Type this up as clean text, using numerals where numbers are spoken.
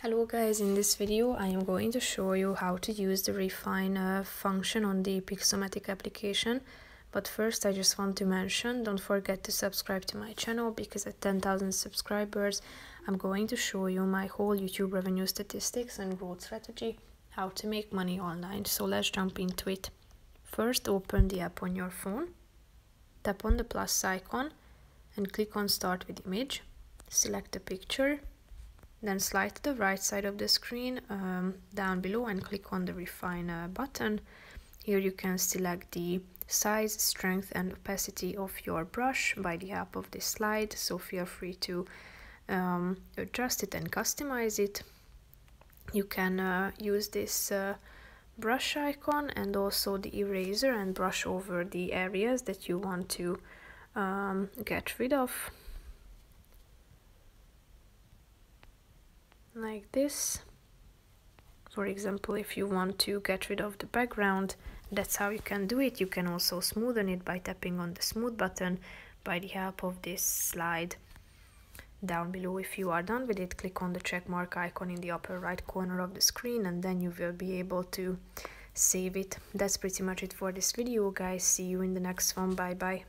Hello guys, in this video I am going to show you how to use the refine function on the Pixomatic application. But first I just want to mention, don't forget to subscribe to my channel, because at 10,000 subscribers I'm going to show you my whole YouTube revenue statistics and growth strategy, how to make money online. So let's jump into it. First, open the app on your phone, tap on the plus icon and click on Start with Image, select a picture. Then slide to the right side of the screen down below and click on the Refine button. Here you can select the size, strength and opacity of your brush by the help of this slide, so feel free to adjust it and customize it. You can use this brush icon and also the eraser and brush over the areas that you want to get rid of, like this. For example, if you want to get rid of the background, that's how you can do it. You can also smoothen it by tapping on the smooth button by the help of this slide down below. If you are done with it, click on the check mark icon in the upper right corner of the screen and then you will be able to save it. That's pretty much it for this video, guys. See you in the next one. Bye bye.